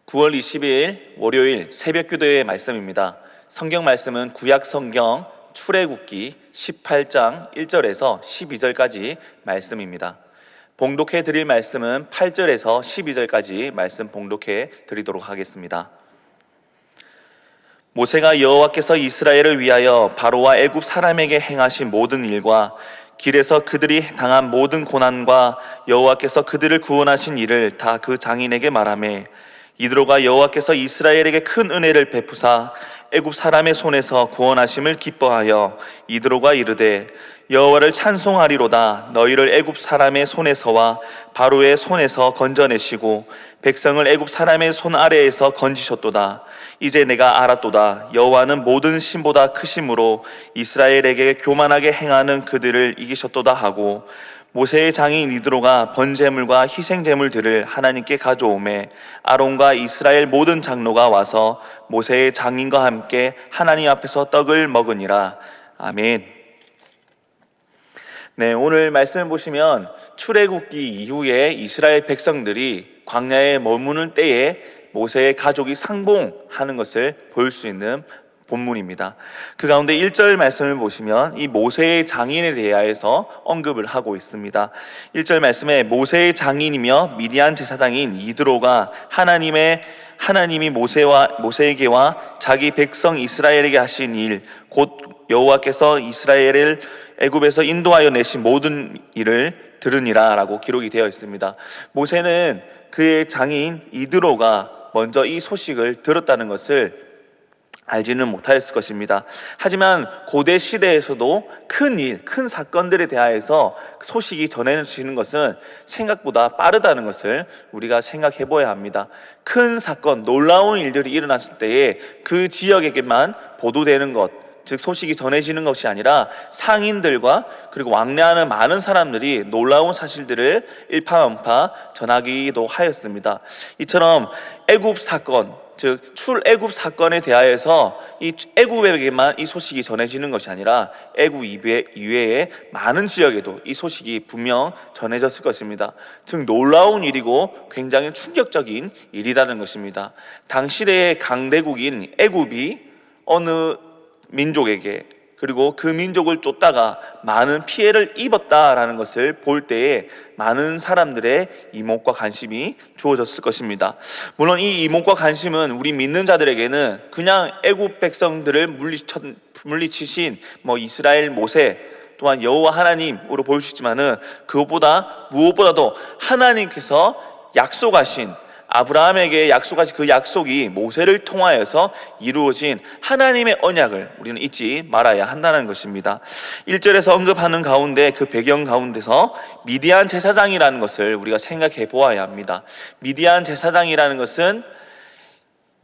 9월 22일 월요일 새벽기도의 말씀입니다. 성경 말씀은 구약 성경 출애굽기 18장 1절에서 12절까지 말씀입니다. 봉독해 드릴 말씀은 8절에서 12절까지 말씀 봉독해 드리도록 하겠습니다. 모세가 여호와께서 이스라엘을 위하여 바로와 애굽 사람에게 행하신 모든 일과 길에서 그들이 당한 모든 고난과 여호와께서 그들을 구원하신 일을 다 그 장인에게 말하매, 이드로가 여호와께서 이스라엘에게 큰 은혜를 베푸사 애굽 사람의 손에서 구원하심을 기뻐하여 이드로가 이르되, 여호와를 찬송하리로다. 너희를 애굽 사람의 손에서와 바로의 손에서 건져내시고 백성을 애굽 사람의 손 아래에서 건지셨도다. 이제 내가 알았도다. 여호와는 모든 신보다 크심으로 이스라엘에게 교만하게 행하는 그들을 이기셨도다 하고, 모세의 장인 이드로가 번제물과 희생제물들을 하나님께 가져오매 아론과 이스라엘 모든 장로가 와서 모세의 장인과 함께 하나님 앞에서 떡을 먹으니라. 아멘. 네, 오늘 말씀을 보시면 출애굽기 이후에 이스라엘 백성들이 광야에 머무는 때에 모세의 가족이 상봉하는 것을 볼 수 있는 본문입니다. 그 가운데 1절 말씀을 보시면 이 모세의 장인에 대하여서 언급을 하고 있습니다. 1절 말씀에 모세의 장인이며 미디안 제사장인 이드로가 하나님이 모세에게와 자기 백성 이스라엘에게 하신 일, 곧 여호와께서 이스라엘을 애굽에서 인도하여 내신 모든 일을 들으니라 라고 기록이 되어 있습니다. 모세는 그의 장인 이드로가 먼저 이 소식을 들었다는 것을 알지는 못하였을 것입니다. 하지만 고대 시대에서도 큰 사건들에 대하여서 소식이 전해지는 것은 생각보다 빠르다는 것을 우리가 생각해 보아야 합니다. 큰 사건, 놀라운 일들이 일어났을 때에 그 지역에게만 보도되는 것, 즉 소식이 전해지는 것이 아니라 상인들과 그리고 왕래하는 많은 사람들이 놀라운 사실들을 일파만파 전하기도 하였습니다. 이처럼 애굽 사건, 즉 출애굽 사건에 대하여서 이 애굽에게만 이 소식이 전해지는 것이 아니라 애굽 이외에 많은 지역에도 이 소식이 분명 전해졌을 것입니다. 즉 놀라운 일이고 굉장히 충격적인 일이라는 것입니다. 당시대의 강대국인 애굽이 어느 민족에게, 그리고 그 민족을 쫓다가 많은 피해를 입었다라는 것을 볼 때에 많은 사람들의 이목과 관심이 주어졌을 것입니다. 물론 이 이목과 관심은 우리 믿는 자들에게는 그냥 애굽 백성들을 물리치신 이스라엘 모세, 또한 여호와 하나님으로 보일 수 있지만은 그것보다 무엇보다도 하나님께서 약속하신, 아브라함에게 약속하신 그 약속이 모세를 통하여서 이루어진 하나님의 언약을 우리는 잊지 말아야 한다는 것입니다. 1절에서 언급하는 가운데 그 배경 가운데서 미디안 제사장이라는 것을 우리가 생각해 보아야 합니다. 미디안 제사장이라는 것은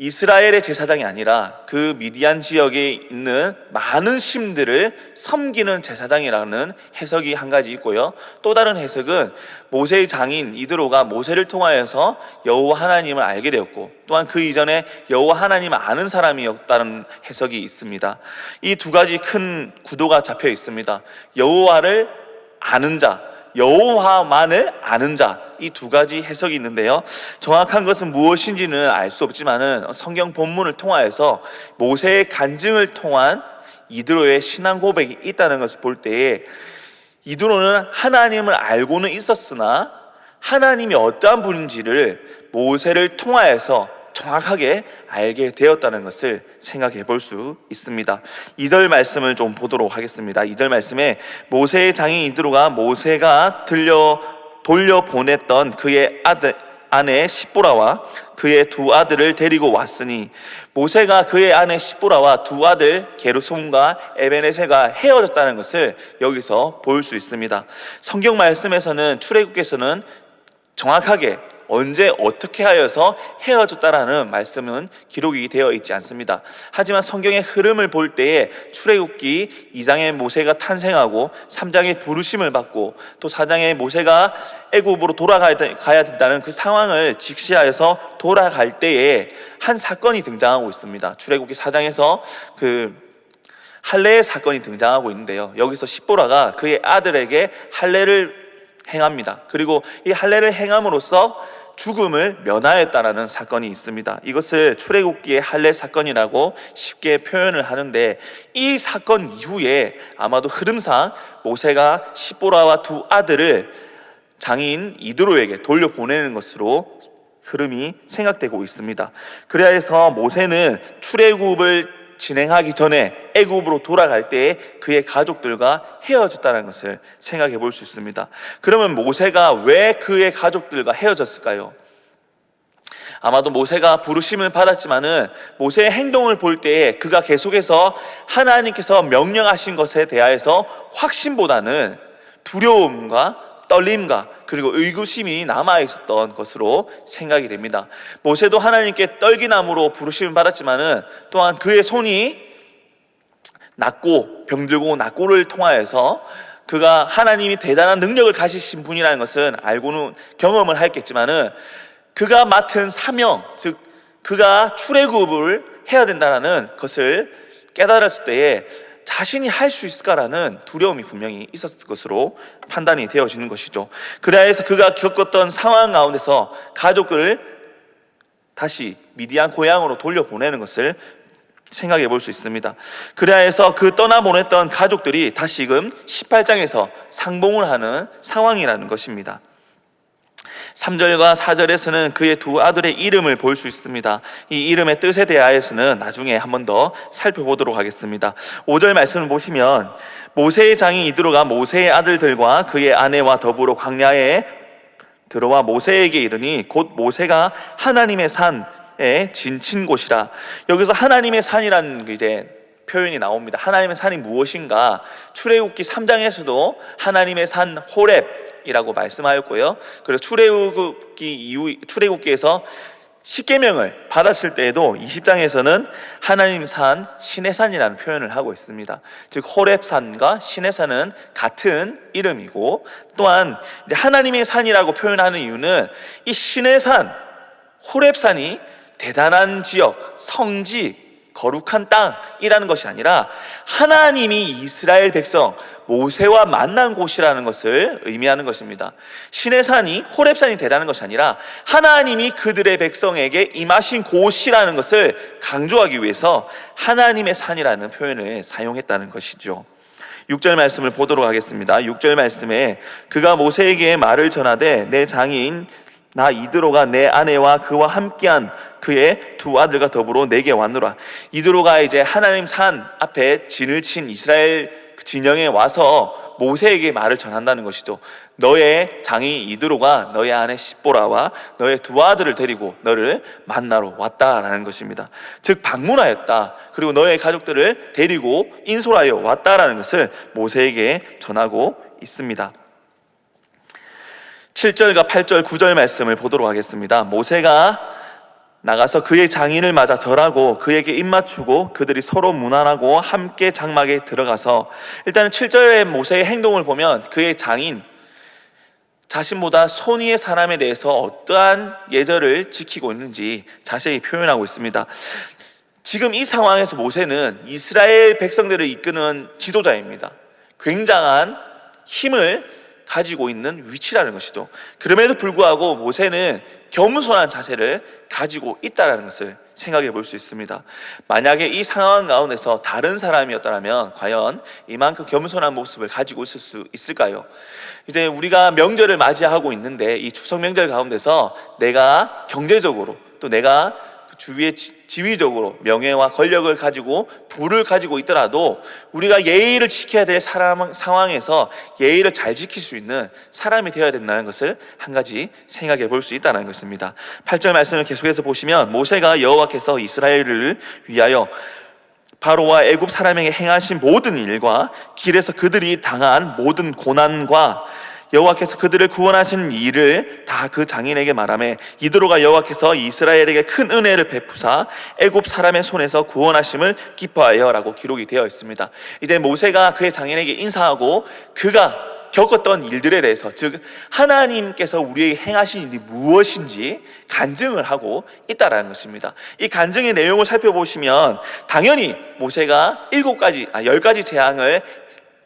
이스라엘의 제사장이 아니라 그 미디안 지역에 있는 많은 신들을 섬기는 제사장이라는 해석이 한 가지 있고요. 또 다른 해석은 모세의 장인 이드로가 모세를 통하여서 여호와 하나님을 알게 되었고, 또한 그 이전에 여호와 하나님을 아는 사람이었다는 해석이 있습니다. 이 두 가지 큰 구도가 잡혀 있습니다. 여호와를 아는 자, 여호와만을 아는 자, 이 두 가지 해석이 있는데요, 정확한 것은 무엇인지는 알 수 없지만은 성경 본문을 통하여서 모세의 간증을 통한 이드로의 신앙 고백이 있다는 것을 볼 때에 이드로는 하나님을 알고는 있었으나 하나님이 어떠한 분인지를 모세를 통하여서 정확하게 알게 되었다는 것을 생각해 볼 수 있습니다. 2절 말씀을 좀 보도록 하겠습니다. 2절 말씀에 모세의 장인 이드로가 모세가 돌려보냈던 그의 아내 십보라와 그의 두 아들을 데리고 왔으니, 모세가 그의 아내 십보라와 두 아들 게르솜과 에베네세가 헤어졌다는 것을 여기서 볼 수 있습니다. 성경 말씀에서는 출애굽기에서는 정확하게 언제 어떻게 하여서 헤어졌다라는 말씀은 기록이 되어 있지 않습니다. 하지만 성경의 흐름을 볼 때에 출애굽기 2장에 모세가 탄생하고 3장에 부르심을 받고 또 4장에 모세가 애굽으로 돌아가야 된다는 그 상황을 직시하여서 돌아갈 때에 한 사건이 등장하고 있습니다. 출애굽기 4장에서 그 할례의 사건이 등장하고 있는데요, 여기서 십보라가 그의 아들에게 할례를 행합니다. 그리고 이 할례를 행함으로써 죽음을 면하였다라는 사건이 있습니다. 이것을 출애굽기의 할례 사건이라고 쉽게 표현을 하는데, 이 사건 이후에 아마도 흐름상 모세가 십보라와 두 아들을 장인 이드로에게 돌려보내는 것으로 흐름이 생각되고 있습니다. 그래야 해서 모세는 출애굽을 진행하기 전에 애굽으로 돌아갈 때 그의 가족들과 헤어졌다는 것을 생각해 볼 수 있습니다. 그러면 모세가 왜 그의 가족들과 헤어졌을까요? 아마도 모세가 부르심을 받았지만은 모세의 행동을 볼 때에 그가 계속해서 하나님께서 명령하신 것에 대하여서 확신보다는 두려움과 떨림과 그리고 의구심이 남아있었던 것으로 생각이 됩니다. 모세도 하나님께 떨기나무로 부르심을 받았지만은 또한 그의 손이 낫고 병들고 낫고를 통하여서 그가 하나님이 대단한 능력을 가지신 분이라는 것은 알고는 경험을 했겠지만은 그가 맡은 사명, 즉 그가 출애굽을 해야 된다는 것을 깨달았을 때에 자신이 할 수 있을까라는 두려움이 분명히 있었을 것으로 판단이 되어지는 것이죠. 그래야 해서 그가 겪었던 상황 가운데서 가족을 다시 미디안 고향으로 돌려보내는 것을 생각해 볼 수 있습니다. 그래야 해서 그 떠나보냈던 가족들이 다시금 18장에서 상봉을 하는 상황이라는 것입니다. 3절과 4절에서는 그의 두 아들의 이름을 볼 수 있습니다. 이 이름의 뜻에 대하여서는 나중에 한 번 더 살펴보도록 하겠습니다. 5절 말씀을 보시면 모세의 장인 이드로가 모세의 아들들과 그의 아내와 더불어 광야에 들어와 모세에게 이르니 곧 모세가 하나님의 산에 진친 곳이라. 여기서 하나님의 산이라는 이제 표현이 나옵니다. 하나님의 산이 무엇인가? 출애굽기 3장에서도 하나님의 산 호렙이라고 말씀하였고요. 그리고 출애굽기에서 십계명을 받았을 때에도 20장에서는 하나님 산 시내산이라는 표현을 하고 있습니다. 즉 호렙산과 시내산은 같은 이름이고, 또한 하나님의 산이라고 표현하는 이유는 이 시내산 호렙산이 대단한 지역, 성지, 거룩한 땅이라는 것이 아니라 하나님이 이스라엘 백성 모세와 만난 곳이라는 것을 의미하는 것입니다. 시내산이 호렙산이 되라는 것이 아니라 하나님이 그들의 백성에게 임하신 곳이라는 것을 강조하기 위해서 하나님의 산이라는 표현을 사용했다는 것이죠. 6절 말씀을 보도록 하겠습니다. 6절 말씀에 그가 모세에게 말을 전하되 내 장인 나 이드로가 내 아내와 그와 함께한 그의 두 아들과 더불어 내게 왔노라. 이드로가 이제 하나님 산 앞에 진을 친 이스라엘 진영에 와서 모세에게 말을 전한다는 것이죠. 너의 장인 이드로가 너의 아내 십보라와 너의 두 아들을 데리고 너를 만나러 왔다라는 것입니다. 즉 방문하였다. 그리고 너의 가족들을 데리고 인솔하여 왔다라는 것을 모세에게 전하고 있습니다. 7절과 8절 9절 말씀을 보도록 하겠습니다. 모세가 나가서 그의 장인을 맞아 절하고 그에게 입맞추고 그들이 서로 문안하고 함께 장막에 들어가서, 일단은 7절의 모세의 행동을 보면 그의 장인, 자신보다 손위의 사람에 대해서 어떠한 예절을 지키고 있는지 자세히 표현하고 있습니다. 지금 이 상황에서 모세는 이스라엘 백성들을 이끄는 지도자입니다. 굉장한 힘을 가지고 있는 위치라는 것이죠. 그럼에도 불구하고 모세는 겸손한 자세를 가지고 있다는 것을 생각해 볼 수 있습니다. 만약에 이 상황 가운데서 다른 사람이었다면 과연 이만큼 겸손한 모습을 가지고 있을 수 있을까요? 이제 우리가 명절을 맞이하고 있는데 이 추석 명절 가운데서 내가 경제적으로 또 내가 주위에 지위적으로 명예와 권력을 가지고 부를 가지고 있더라도 우리가 예의를 지켜야 될 상황에서 예의를 잘 지킬 수 있는 사람이 되어야 된다는 것을 한 가지 생각해 볼 수 있다는 것입니다. 8절 말씀을 계속해서 보시면 모세가 여호와께서 이스라엘을 위하여 바로와 애굽 사람에게 행하신 모든 일과 길에서 그들이 당한 모든 고난과 여호와께서 그들을 구원하신 일을 다 그 장인에게 말하며 이드로가 여호와께서 이스라엘에게 큰 은혜를 베푸사 애굽 사람의 손에서 구원하심을 기뻐하여 라고 기록이 되어 있습니다. 이제 모세가 그의 장인에게 인사하고 그가 겪었던 일들에 대해서, 즉 하나님께서 우리에게 행하신 일이 무엇인지 간증을 하고 있다는 것입니다. 이 간증의 내용을 살펴보시면 당연히 모세가 10가지 재앙을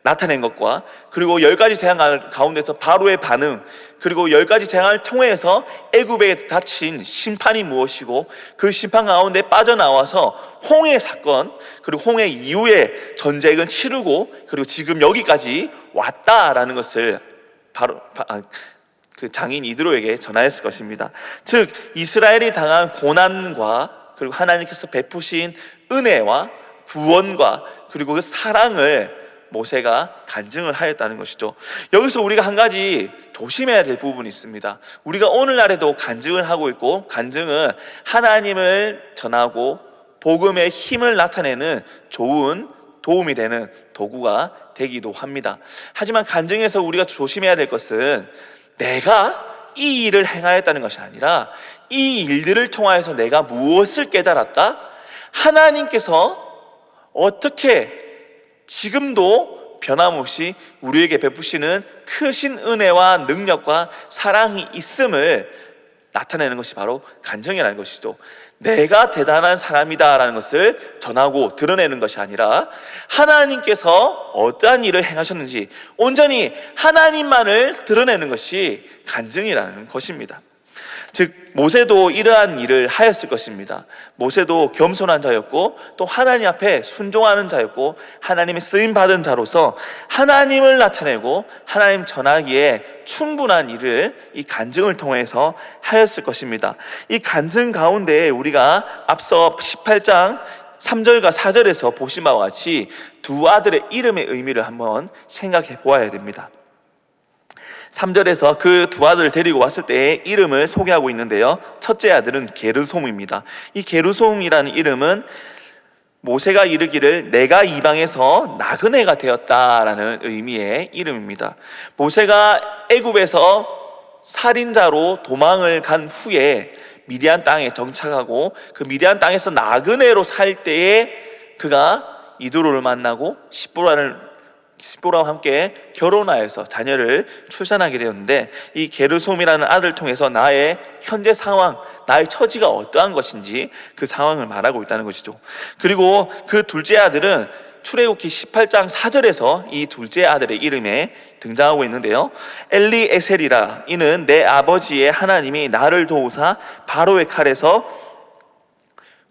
나타낸 것과, 그리고 10가지 재앙 가운데서 바로의 반응, 그리고 10가지 재앙을 통해서 애굽에 닥친 심판이 무엇이고, 그 심판 가운데 빠져나와서 홍해 사건, 그리고 홍해 이후에 전쟁을 치르고, 그리고 지금 여기까지 왔다라는 것을 바로 그 장인 이드로에게 전하였을 것입니다. 즉 이스라엘이 당한 고난과, 그리고 하나님께서 베푸신 은혜와 구원과, 그리고 그 사랑을 모세가 간증을 하였다는 것이죠. 여기서 우리가 한 가지 조심해야 될 부분이 있습니다. 우리가 오늘날에도 간증을 하고 있고, 간증은 하나님을 전하고 복음의 힘을 나타내는 좋은 도움이 되는 도구가 되기도 합니다. 하지만 간증에서 우리가 조심해야 될 것은 내가 이 일을 행하였다는 것이 아니라 이 일들을 통하여서 내가 무엇을 깨달았다? 하나님께서 어떻게 지금도 변함없이 우리에게 베푸시는 크신 은혜와 능력과 사랑이 있음을 나타내는 것이 바로 간증이라는 것이죠. 내가 대단한 사람이다라는 것을 전하고 드러내는 것이 아니라 하나님께서 어떠한 일을 행하셨는지 온전히 하나님만을 드러내는 것이 간증이라는 것입니다. 즉 모세도 이러한 일을 하였을 것입니다. 모세도 겸손한 자였고, 또 하나님 앞에 순종하는 자였고, 하나님의 쓰임받은 자로서 하나님을 나타내고 하나님 전하기에 충분한 일을 이 간증을 통해서 하였을 것입니다. 이 간증 가운데 우리가 앞서 18장 3절과 4절에서 보신 바와 같이 두 아들의 이름의 의미를 한번 생각해 보아야 됩니다. 3절에서 그 두 아들을 데리고 왔을 때의 이름을 소개하고 있는데요, 첫째 아들은 게르솜입니다. 이 게르솜이라는 이름은 모세가 이르기를 내가 이방에서 나그네가 되었다라는 의미의 이름입니다. 모세가 애굽에서 살인자로 도망을 간 후에 미디안 땅에 정착하고, 그 미디안 땅에서 나그네로 살 때에 그가 이드로를 만나고 십보라와 함께 결혼하여서 자녀를 출산하게 되었는데, 이 게르솜이라는 아들을 통해서 나의 현재 상황, 나의 처지가 어떠한 것인지 그 상황을 말하고 있다는 것이죠. 그리고 그 둘째 아들은 출애굽기 18장 4절에서 이 둘째 아들의 이름에 등장하고 있는데요, 엘리에셀이라, 이는 내 아버지의 하나님이 나를 도우사 바로의 칼에서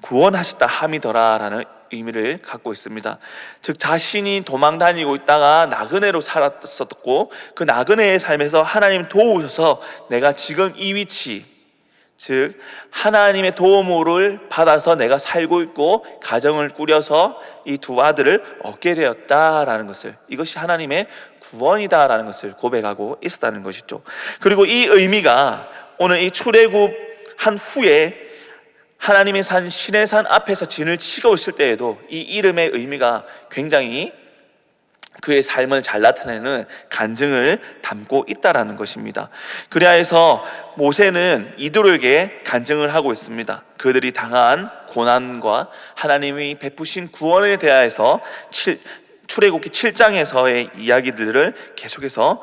구원하셨다 함이더라 라는 의미를 갖고 있습니다. 즉 자신이 도망 다니고 있다가 나그네로 살았었고, 그 나그네의 삶에서 하나님 도우셔서 내가 지금 이 위치, 즉 하나님의 도움을 받아서 내가 살고 있고 가정을 꾸려서 이 두 아들을 얻게 되었다라는 것을, 이것이 하나님의 구원이다라는 것을 고백하고 있었다는 것이죠. 그리고 이 의미가 오늘 이 출애굽한 후에 하나님의 산 시내산 앞에서 진을 치고 있을 때에도 이 이름의 의미가 굉장히 그의 삶을 잘 나타내는 간증을 담고 있다라는 것입니다. 그리하여서 모세는 이들에게 간증을 하고 있습니다. 그들이 당한 고난과 하나님이 베푸신 구원에 대하여서 출애굽기 7장에서의 이야기들을 계속해서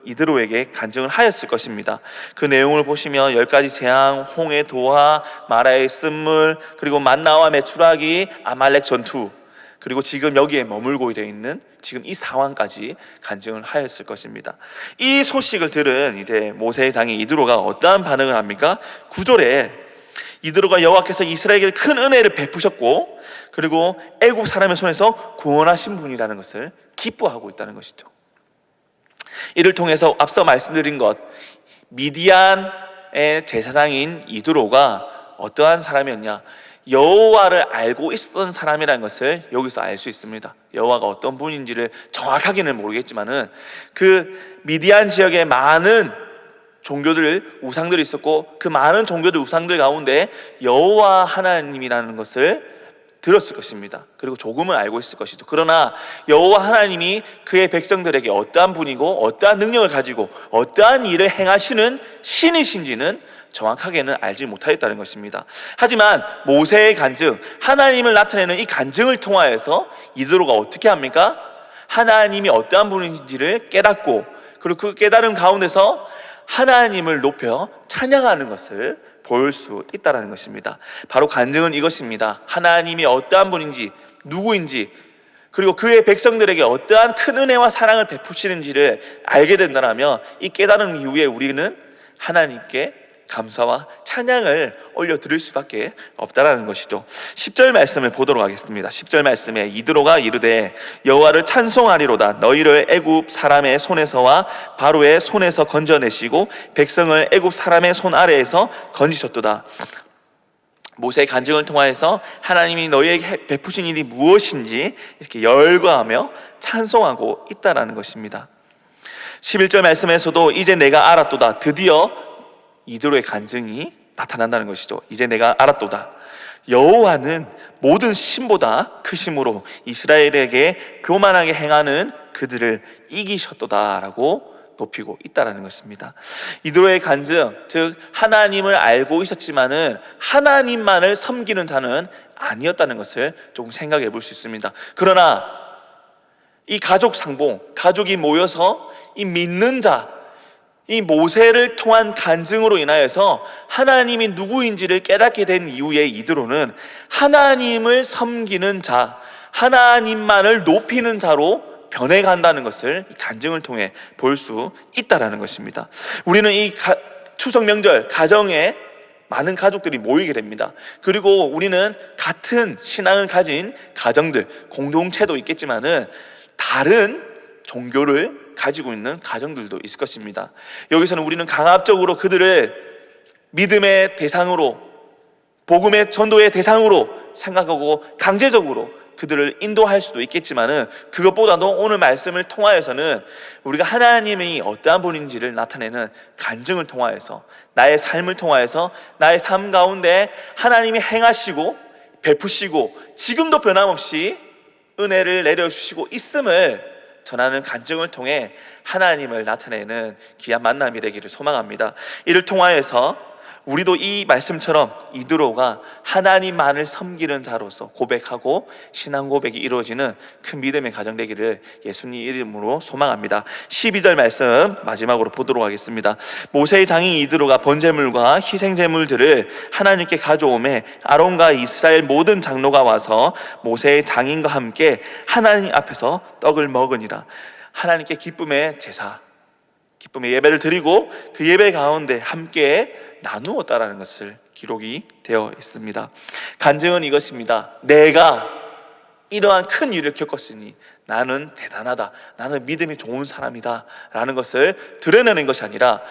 이드로에게 간증을 하였을 것입니다. 그 내용을 보시면 10가지 재앙, 홍해 도하, 마라의 쓴물, 그리고 만나와 메추라기, 아말렉 전투, 그리고 지금 여기에 머물고 되어 있는 지금 이 상황까지 간증을 하였을 것입니다. 이 소식을 들은 이제 모세의 장인 이드로가 어떠한 반응을 합니까? 9절에 이드로가 여호와께서 이스라엘에게 큰 은혜를 베푸셨고, 그리고 애국 사람의 손에서 구원하신 분이라는 것을 기뻐하고 있다는 것이죠. 이를 통해서 앞서 말씀드린 것, 미디안의 제사장인 이드로가 어떠한 사람이었냐, 여호와를 알고 있었던 사람이라는 것을 여기서 알 수 있습니다. 여호와가 어떤 분인지를 정확하게는 모르겠지만은 그 미디안 지역에 많은 우상들이 있었고, 그 많은 종교들 우상들 가운데 여호와 하나님이라는 것을 들었을 것입니다. 그리고 조금은 알고 있을 것이죠. 그러나 여호와 하나님이 그의 백성들에게 어떠한 분이고 어떠한 능력을 가지고 어떠한 일을 행하시는 신이신지는 정확하게는 알지 못하였다는 것입니다. 하지만 모세의 간증, 하나님을 나타내는 이 간증을 통하여서 이드로가 어떻게 합니까? 하나님이 어떠한 분인지를 깨닫고, 그리고 그 깨달음 가운데서 하나님을 높여 찬양하는 것을 볼 수 있다는 것입니다. 바로 간증은 이것입니다. 하나님이 어떠한 분인지, 누구인지, 그리고 그의 백성들에게 어떠한 큰 은혜와 사랑을 베푸시는지를 알게 된다면 이 깨달음 이후에 우리는 하나님께 감사와 찬양을 올려드릴 수밖에 없다라는 것이죠. 10절 말씀을 보도록 하겠습니다. 10절 말씀에 이드로가 이르되 여호와를 찬송하리로다. 너희를 애굽 사람의 손에서와 바로의 손에서 건져내시고 백성을 애굽 사람의 손 아래에서 건지셨도다. 모세의 간증을 통하여서 하나님이 너희에게 베푸신 일이 무엇인지 이렇게 열거하며 찬송하고 있다는 것입니다. 11절 말씀에서도 이제 내가 알았도다. 드디어 이드로의 간증이 나타난다는 것이죠. 이제 내가 알았도다. 여호와는 모든 신보다 크심으로 이스라엘에게 교만하게 행하는 그들을 이기셨도다라고 높이고 있다는 것입니다. 이드로의 간증, 즉 하나님을 알고 있었지만은 하나님만을 섬기는 자는 아니었다는 것을 조금 생각해 볼 수 있습니다. 그러나 이 가족 상봉, 가족이 모여서 이 믿는 자, 이 모세를 통한 간증으로 인하여서 하나님이 누구인지를 깨닫게 된 이후에 이드로는 하나님을 섬기는 자, 하나님만을 높이는 자로 변해간다는 것을 간증을 통해 볼 수 있다는 것입니다. 우리는 이 추석 명절 가정에 많은 가족들이 모이게 됩니다. 그리고 우리는 같은 신앙을 가진 가정들, 공동체도 있겠지만은 다른 종교를 가지고 있는 가정들도 있을 것입니다. 여기서는 우리는 강압적으로 그들을 믿음의 대상으로, 복음의 전도의 대상으로 생각하고 강제적으로 그들을 인도할 수도 있겠지만은 그것보다도 오늘 말씀을 통하여서는 우리가 하나님이 어떠한 분인지를 나타내는 간증을 통하여서, 나의 삶을 통하여서 나의 삶 가운데 하나님이 행하시고 베푸시고 지금도 변함없이 은혜를 내려주시고 있음을 전하는 간증을 통해 하나님을 나타내는 귀한 만남이 되기를 소망합니다. 이를 통하여서 우리도 이 말씀처럼 이드로가 하나님만을 섬기는 자로서 고백하고 신앙 고백이 이루어지는 큰 믿음의 가정 되기를 예수님 이름으로 소망합니다. 12절 말씀 마지막으로 보도록 하겠습니다. 모세의 장인 이드로가 번제물과 희생제물들을 하나님께 가져오매 아론과 이스라엘 모든 장로가 와서 모세의 장인과 함께 하나님 앞에서 떡을 먹으니라. 하나님께 기쁨의 제사, 기쁨의 예배를 드리고 그 예배 가운데 함께 나누었다라는 것을 기록이 되어 있습니다. 간증은 이것입니다. 내가 이러한 큰 일을 겪었으니 나는 대단하다, 나는 믿음이 좋은 사람이다 라는 것을 드러내는 것이 아니라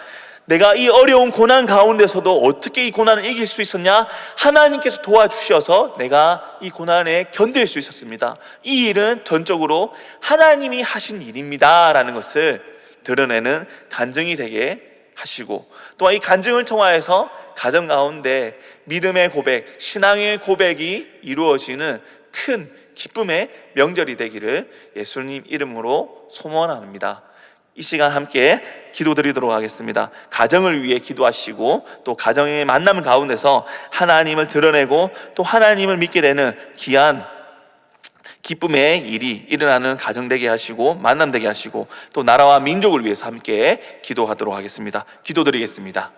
내가 이 어려운 고난 가운데서도 어떻게 이 고난을 이길 수 있었냐? 하나님께서 도와주셔서 내가 이 고난에 견딜 수 있었습니다. 이 일은 전적으로 하나님이 하신 일입니다 라는 것을 드러내는 간증이 되게 하시고, 또한 이 간증을 통하여서 가정 가운데 믿음의 고백, 신앙의 고백이 이루어지는 큰 기쁨의 명절이 되기를 예수님 이름으로 소원합니다. 이 시간 함께 기도드리도록 하겠습니다. 가정을 위해 기도하시고 또 가정의 만남 가운데서 하나님을 드러내고 또 하나님을 믿게 되는 귀한 기쁨의 일이 일어나는 가정 되게 하시고 만남 되게 하시고 또 나라와 민족을 위해서 함께 기도하도록 하겠습니다. 기도드리겠습니다.